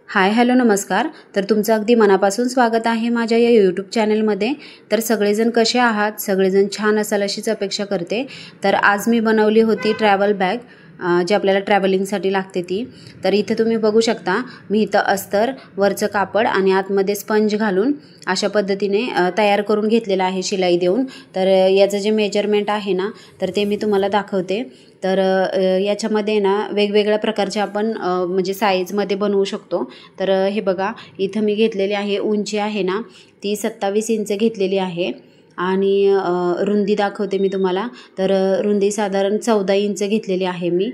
Hi hello नमस्कार. तर तुमचं अगदी मनापासून स्वागत आहे माझ्या या यूट्यूब चॅनलमध्ये. तर सगळेजण कसे आहात? सगळेजण छान असाल अशीच अपेक्षा करते. तर आज मी बनवली होती ट्रॅव्हल बॅग, जी आपल्याला ट्रॅव्हलिंगसाठी लागते ती. तर इथे तुम्ही बघू शकता, मी इथं अस्तर, वरचं कापड आणि आतमध्ये स्पंज घालून अशा पद्धतीने तयार करून घेतलेलं आहे शिलाई देऊन. तर याचं जे मेजरमेंट आहे ना, तर ते मी तुम्हाला दाखवते. तर याच्यामध्ये ना वेगवेगळ्या प्रकारचे आपण म्हणजे साईजमध्ये बनवू शकतो. तर हे बघा, इथं मी घेतलेली आहे, उंची आहे ना ती 27 इंच घेतलेली आहे आणि रुंदी दाखवते मी तुम्हाला. तर रुंदी साधारण 14 इंच घेतलेली आहे मी.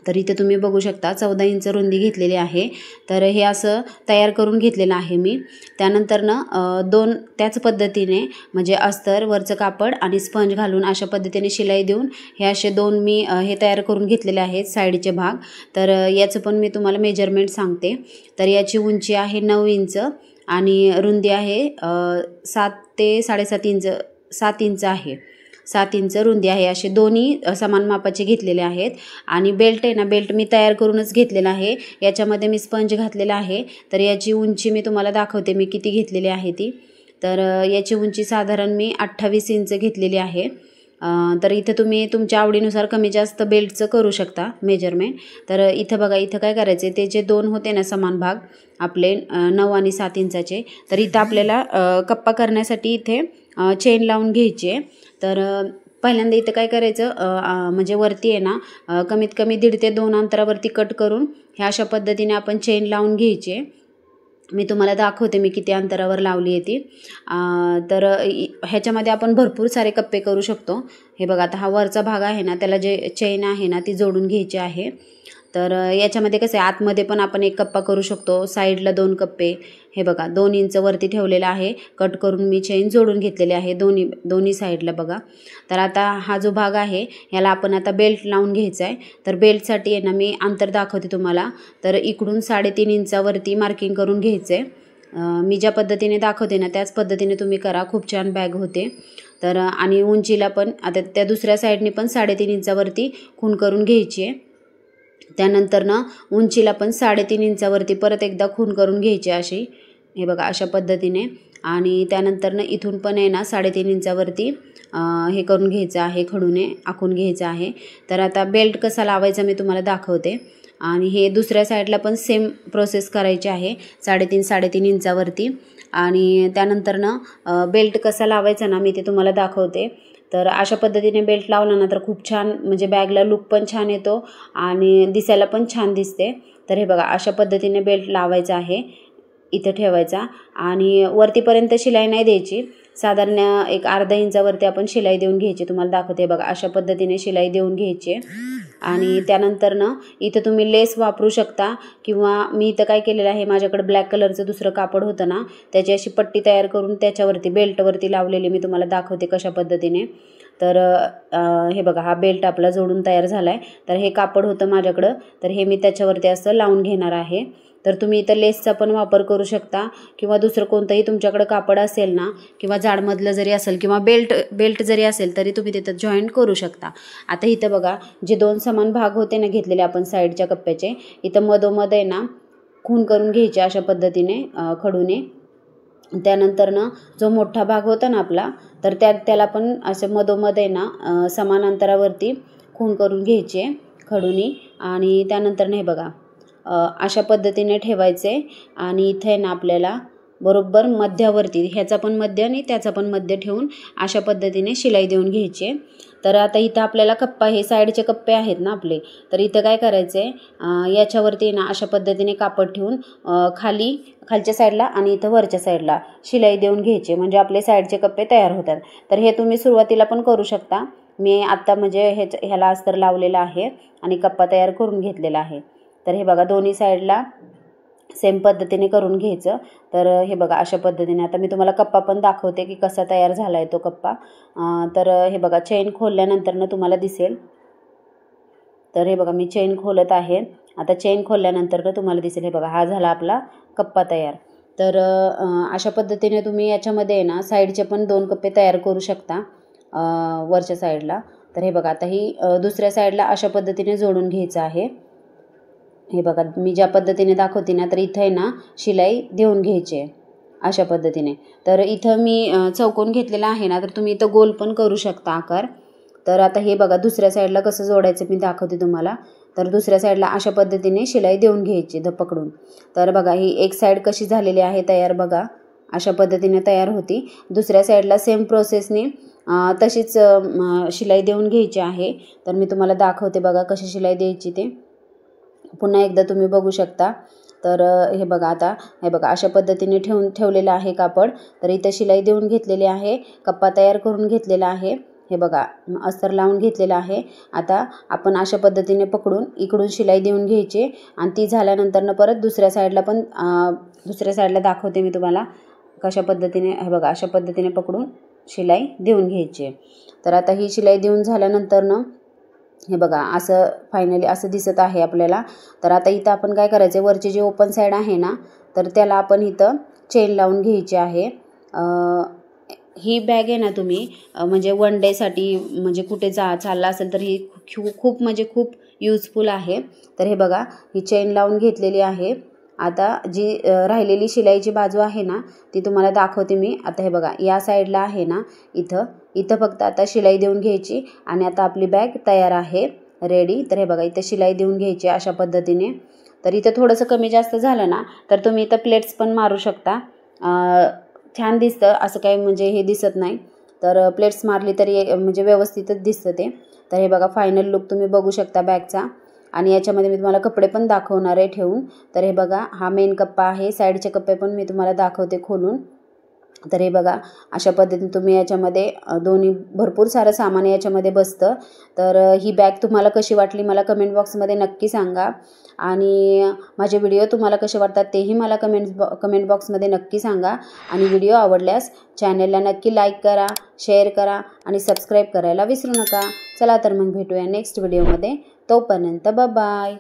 तर इथे तुम्ही बघू शकता 14 इंच रुंदी घेतलेली आहे. तर हे असं तयार करून घेतलेलं आहे मी. त्यानंतर ना त्याच पद्धतीने म्हणजे अस्तर, वरचं कापड आणि स्पंज घालून अशा पद्धतीने शिलाई देऊन हे असे दोन मी हे तयार करून घेतलेले आहेत साईडचे भाग. तर याचं पण मी तुम्हाला मेजरमेंट सांगते. तर याची उंची आहे 9 इंच आणि रुंदी आहे 7 ते 7.5 इंच, 7 इंच आहे. 7 इंच रुंदी आहे. असे दोन्ही समान मापाचे घेतलेले आहेत. आणि बेल्ट आहे ना, बेल्ट मी तयार करूनच घेतलेला आहे. याच्यामध्ये मी स्पंज घातलेला आहे. तर याची उंची मी तुम्हाला दाखवते मी किती घेतलेली आहे ती. तर याची उंची साधारण मी 28 इंच घेतलेली आहे. तर इथं तुम्ही तुमच्या आवडीनुसार कमी जास्त बेल्टचं करू शकता मेजरमेंट. तर इथं बघा, इथं काय करायचे, ते जे दोन होते ना समान भाग आपले 9 आणि 7 इंचाचे, तर इथं आपल्याला कप्पा करण्यासाठी इथे चेन लावून घ्यायची. तर पहिल्यांदा इथं काय करायचं, म्हणजे वरती आहे ना कमीत कमी 1.5 ते 2 अंतरावरती कट करून ह्या अशा पद्धतीने आपण चेन लावून घ्यायची. मी तुम्हाला दाखवते मी किती अंतरावर लावली आहे ती. तर ह्याच्यामध्ये आपण भरपूर सारे कप्पे करू शकतो. हे बघा, आता हा वरचा भाग आहे ना, त्याला जे चेन आहे ना ती जोडून घ्यायची आहे. तर याच्यामध्ये कसं आहे, आतमध्ये पण आपण एक कप्पा करू शकतो, साईडला 2 कप्पे. हे बघा, 2 इंच वरती ठेवलेला आहे, कट करून मी चेन जोडून घेतलेले आहे दोन्ही साईडला बघा. तर आता हा जो भाग आहे याला आपण आता बेल्ट लावून घ्यायचा आहे. तर बेल्टसाठी आहे ना मी अंतर दाखवते तुम्हाला. तर इकडून 3.5 इंचावरती मार्किंग करून घ्यायचं आहे. मी ज्या पद्धतीने दाखवते ना त्याच पद्धतीने तुम्ही करा, खूप छान बॅग होते. तर आणि उंचीला पण आता त्या दुसऱ्या साईडने पण 3.5 इंचावरती खूण करून घ्यायची आहे. त्यानंतर ना उंचीला पण 3.5 इंचावरती परत एकदा खूण करून घ्यायची अशी. हे बघा, अशा पद्धतीने. आणि त्यानंतर ना इथून पण आहे ना 3.5 इंचावरती हे करून घ्यायचं आहे, खडूने आखून घ्यायचं आहे. तर आता बेल्ट कसा लावायचा मी तुम्हाला दाखवते. आणि हे दुसऱ्या साईडला पण सेम प्रोसेस करायची आहे 3.5 इंचावरती. आणि त्यानंतर ना बेल्ट कसा लावायचा ना मी ते तुम्हाला दाखवते. तर अशा पद्धतीने बेल्ट लावला ना तर खूप छान, म्हणजे बॅगला लुक पण छान येतो आणि दिसायला पण छान दिसते. तर हे बघा, अशा पद्धतीने बेल्ट लावायचा आहे, इथं ठेवायचा आणि वरतीपर्यंत शिलाई नाही द्यायची. साधारण एक अर्धा इंचावरती आपण शिलाई देऊन घ्यायची. तुम्हाला दाखवते बघा, अशा पद्धतीने शिलाई देऊन घ्यायची. आणि त्यानंतर ना इथं तुम्ही लेस वापरू शकता, किंवा मी इथं काय केलेलं आहे, माझ्याकडे ब्लॅक कलरचं दुसरं कापड होतं ना, त्याची अशी पट्टी तयार करून त्याच्यावरती बेल्टवरती लावलेली मी तुम्हाला दाखवते कशा पद्धतीने. तर हे बघा, हा बेल्ट आपला जोडून तयार झाला आहे. तर हे कापड होतं माझ्याकडं, तर हे मी त्याच्यावरती असं लावून घेणार आहे. तर तुम्ही इथं लेसचा पण वापर करू शकता, किंवा दुसरं कोणतंही तुमच्याकडं कापड असेल ना, किंवा जाडमधलं जरी असेल किंवा बेल्ट जरी असेल तरी तुम्ही तिथं जॉईंट करू शकता. आता इथं बघा, जे 2 समान भाग होते ना घेतलेले आपण साईडच्या कप्प्याचे, इथं मधोमध आहे ना खूण करून घ्यायचे अशा पद्धतीने खडूने. त्यानंतर ना जो मोठा भाग होता ना आपला, तर त्याला पण असं मधोमध आहे ना समान अंतरावरती खूण करून घ्यायचे खडूनी. आणि त्यानंतर हे बघा, अशा पद्धतीने ठेवायचे. आणि इथे ना आपल्याला बरोबर मध्यावरती, ह्याचा पण मध्य आणि त्याचा पण मध्य ठेवून अशा पद्धतीने शिलाई देऊन घ्यायची. तर आता इथं आपल्याला कप्पा, हे साईडचे कप्पे आहेत ना आपले, तर इथं काय करायचं आहे, याच्यावरती ना अशा पद्धतीने कापड ठेवून खालच्या साईडला आणि इथं वरच्या साईडला शिलाई देऊन घ्यायचे, म्हणजे आपले साईडचे कप्पे तयार होतात. तर हे तुम्ही सुरुवातीला पण करू शकता. मी आत्ता म्हणजे ह्याला अस्तर लावलेला आहे आणि कप्पा तयार करून घेतलेला आहे. तर हे बघा, दोन्ही साईडला सेम पद्धतीने करून घ्यायचं. तर हे बघा, अशा पद्धतीने आता मी तुम्हाला कप्पा पण दाखवते की कसा तयार झाला आहे तो कप्पा. तर हे बघा, चेन खोलल्यानंतर तुम्हाला दिसेल. तर हे बघा, मी चेन खोलत आहे. आता चेन खोलल्यानंतर तुम्हाला दिसेल. हे बघा, हा झाला आपला कप्पा तयार. तर अशा पद्धतीने तुम्ही याच्यामध्ये ना साईडचे पण 2 कप्पे तयार करू शकता वरच्या साईडला. तर हे बघा, आता ही दुसऱ्या साईडला अशा पद्धतीने जोडून घ्यायचं आहे. हे बघा मी ज्या पद्धतीने दाखवते ना तर इथं आहे ना शिलाई देऊन घ्यायची आहे अशा पद्धतीने. तर इथं मी चौकोन घेतलेला आहे ना, तर तुम्ही इथं गोल पण करू शकता आकार. तर आता हे बघा दुसऱ्या साईडला कसं जोडायचं मी दाखवते तुम्हाला. तर दुसऱ्या साईडला अशा पद्धतीने शिलाई देऊन घ्यायची पकडून. तर बघा ही एक साईड कशी झालेली आहे तयार बघा, अशा पद्धतीने तयार होती. दुसऱ्या साईडला सेम प्रोसेसने तशीच शिलाई देऊन घ्यायची आहे. तर मी तुम्हाला दाखवते बघा कशी शिलाई द्यायची ते पुन्हा एकदा तुम्ही बघू शकता. तर हे बघा आता हे बघा अशा पद्धतीने ठेवलेलं आहे कापड. तर इथं शिलाई देऊन घेतलेली आहे, कप्पा तयार करून घेतलेला आहे. हे बघा अस्तर लावून घेतलेलं आहे. आता आपण अशा पद्धतीने पकडून इकडून शिलाई देऊन घ्यायची आणि ती झाल्यानंतर परत दुसऱ्या साईडला दाखवते मी तुम्हाला कशा पद्धतीने. हे बघा अशा पद्धतीने पकडून शिलाई देऊन घ्यायची. तर आता ही शिलाई देऊन झाल्यानंतर हे बघा असं फायनली असं दिसत आहे आपल्याला. तर आता इथं आपण काय करायचं आहे, वरची जी ओपन साईड आहे ना तर त्याला आपण इथं चेन लावून घ्यायची आहे. ही बॅग आहे ना तुम्ही म्हणजे वन डेसाठी म्हणजे कुठे चालला असेल तर ही खूप म्हणजे खूप यूजफुल आहे. तर हे बघा ही चेन लावून घेतलेली आहे. आता जी राहिलेली शिलाईची बाजू आहे ना ती तुम्हाला दाखवते मी. आता हे बघा या साईडला आहे ना इथं फक्त आता शिलाई देऊन घ्यायची आणि आता आपली बॅग तयार आहे रेडी. तर हे बघा इथं शिलाई देऊन घ्यायची अशा पद्धतीने. तर इथं थोडंसं कमी जास्त झालं ना तर तुम्ही इथं प्लेट्स पण मारू शकता. छान दिसतं असं काही म्हणजे हे दिसत नाही. तर प्लेट्स मारली तरी म्हणजे व्यवस्थितच दिसतं ते. तर हे बघा फायनल लुक तुम्ही बघू शकता बॅगचा. आणि याच्यामध्ये मी तुम्हाला कपडे पण दाखवणार आहे ठेवून. तर हे बघा हा मेन कप्पा आहे, साईडचे कप्पे पण मी तुम्हाला दाखवते खोलून. तर हे बघा अशा पद्धतीने तुम्ही याच्यामध्ये दोन्ही भरपूर सारं सामान याच्यामध्ये बसतं. तर ही बॅग तुम्हाला कशी वाटली मला कमेंट बॉक्समध्ये नक्की सांगा. आणि माझे व्हिडिओ तुम्हाला कसे वाटतात तेही मला कमेंट बॉक्समध्ये नक्की सांगा. आणि व्हिडिओ आवडल्यास चॅनलला नक्की लाईक करा, शेअर करा आणि सबस्क्राईब करायला विसरू नका. चला तर मग भेटूया नेक्स्ट व्हिडिओमध्ये. तोपर्यंत बाय.